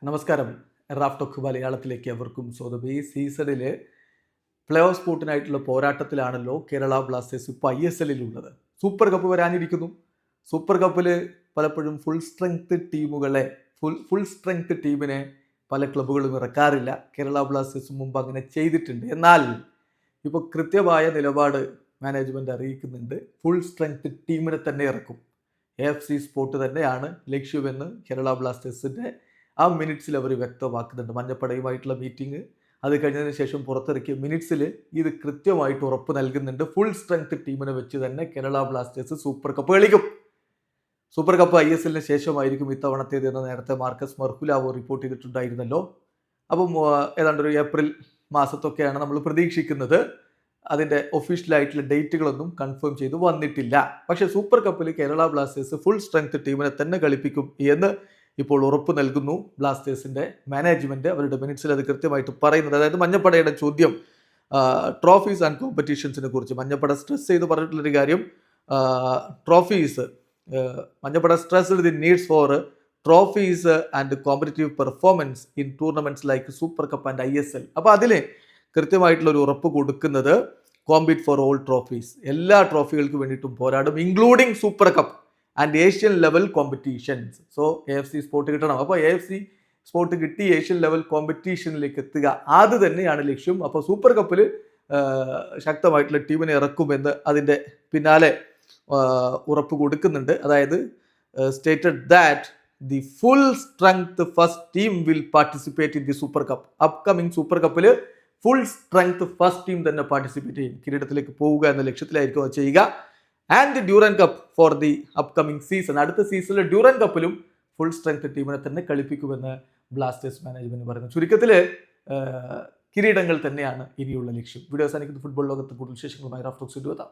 നമസ്കാരം. Raf talk മലയാളത്തിലേക്ക് അവർക്കും സ്വാഗതം. ഈ സീസണിലെ പ്ലേ ഓഫ് സ്പോട്ടിനായിട്ടുള്ള പോരാട്ടത്തിലാണല്ലോ കേരള ബ്ലാസ്റ്റേഴ്സ് ഇപ്പോൾ ISL ഉള്ളത്. സൂപ്പർ കപ്പ് വരാനിരിക്കുന്നു. സൂപ്പർ കപ്പിൽ പലപ്പോഴും ഫുൾ സ്ട്രെങ്ത് ടീമിനെ പല ക്ലബ്ബുകളും ഇറക്കാറില്ല. കേരള ബ്ലാസ്റ്റേഴ്സ് മുമ്പ് അങ്ങനെ ചെയ്തിട്ടുണ്ട്. എന്നാൽ ഇപ്പോൾ കൃത്യമായ നിലപാട് മാനേജ്മെൻറ്റ് അറിയിക്കുന്നുണ്ട്. ഫുൾ സ്ട്രെങ്ത് ടീമിനെ തന്നെ ഇറക്കും. AFC സ്പോട്ട് തന്നെയാണ് ലക്ഷ്യമെന്ന് കേരള ബ്ലാസ്റ്റേഴ്സിൻ്റെ ആ മിനിറ്റ്സിൽ അവർ വ്യക്തമാക്കുന്നുണ്ട്. മഞ്ഞപ്പടയുമായിട്ടുള്ള മീറ്റിംഗ് അത് കഴിഞ്ഞതിന് ശേഷം പുറത്തിറക്കിയ മിനിറ്റ്സിൽ ഇത് കൃത്യമായിട്ട് ഉറപ്പ് നൽകുന്നുണ്ട്. ഫുൾ സ്ട്രെങ്ത് ടീമിനെ വെച്ച് തന്നെ കേരള ബ്ലാസ്റ്റേഴ്സ് സൂപ്പർ കപ്പ് കളിക്കും. സൂപ്പർ കപ്പ് ISL ശേഷമായിരിക്കും ഇത്തവണത്തേത് എന്ന് നേരത്തെ മാർക്കസ് മർഹുലാവോ റിപ്പോർട്ട് ചെയ്തിട്ടുണ്ടായിരുന്നല്ലോ. അപ്പം ഏതാണ്ട് ഒരു ഏപ്രിൽ മാസത്തൊക്കെയാണ് നമ്മൾ പ്രതീക്ഷിക്കുന്നത്. അതിൻ്റെ ഒഫീഷ്യലായിട്ടുള്ള ഡേറ്റുകളൊന്നും കൺഫേം ചെയ്ത് വന്നിട്ടില്ല. പക്ഷേ സൂപ്പർ കപ്പിൽ കേരള ബ്ലാസ്റ്റേഴ്സ് ഫുൾ സ്ട്രെങ്ത് ടീമിനെ തന്നെ കളിപ്പിക്കും എന്ന് ഇപ്പോൾ ഉറപ്പ് നൽകുന്നു ബ്ലാസ്റ്റേഴ്സിൻ്റെ മാനേജ്മെൻറ്റ്. അവരുടെ മിനിറ്റ്സിൽ അത് കൃത്യമായിട്ട് പറയുന്നത്. അതായത് മഞ്ഞപ്പടയുടെ ചോദ്യം ട്രോഫീസ് ആൻഡ് കോമ്പറ്റീഷൻസിനെ കുറിച്ച് മഞ്ഞപ്പട സ്ട്രെസ് ചെയ്ത് പറഞ്ഞിട്ടുള്ളൊരു കാര്യം, trophies Manjappada stress the needs four trophies and competitive performance in tournaments like super cup and ISL. അപ്പോൾ അതിൽ കൃത്യമായിട്ടുള്ളൊരു ഉറപ്പ് കൊടുക്കുന്നത് കോമ്പീറ്റ് ഫോർ ഓൾ ട്രോഫീസ്, എല്ലാ ട്രോഫികൾക്ക് വേണ്ടിയിട്ടും പോരാടും, including super cup and Asian level competitions. So AFC spot കിട്ടണം. അപ്പോൾ AFC സ്പോട്ട് കിട്ടി ഏഷ്യൻ ലെവൽ കോമ്പറ്റീഷനിലേക്ക് എത്തുക, അത് തന്നെയാണ് ലക്ഷ്യം. അപ്പോൾ സൂപ്പർ കപ്പിൽ ശക്തമായിട്ടുള്ള ടീമിനെ ഇറക്കുമെന്ന് അതിൻ്റെ പിന്നാലെ ഉറപ്പ് കൊടുക്കുന്നുണ്ട്. അതായത് stated that the full strength first team will participate in the super cup. Upcoming super കപ്പിൽ ഫുൾ സ്ട്രെങ്ത് ഫസ്റ്റ് ടീം തന്നെ പാർട്ടിസിപ്പേറ്റ് ചെയ്യും. കിരീടത്തിലേക്ക് പോവുക എന്ന ലക്ഷ്യത്തിലായിരിക്കും അത് ചെയ്യുക. And Durand cup for the upcoming season. അടുത്ത സീസണിൽ ഡ്യൂറൻ കപ്പിലും ഫുൾ സ്ട്രെങ്ത് ടീമിനെ തന്നെ കളിപ്പിക്കുമെന്ന് ബ്ലാസ്റ്റേഴ്സ് മാനേജ്മെന്റ് പറയുന്നു. ചുരുക്കത്തിൽ കിരീടങ്ങൾ തന്നെയാണ് ഇനിയുള്ള ലക്ഷ്യം. വീഡിയോ അവസാനിക്കുന്ന ഫുട്ബോൾ ലോകത്ത് കൂടുതൽ വിശേഷങ്ങളുമായി റാഫ് ടോക്സ് എത്താം.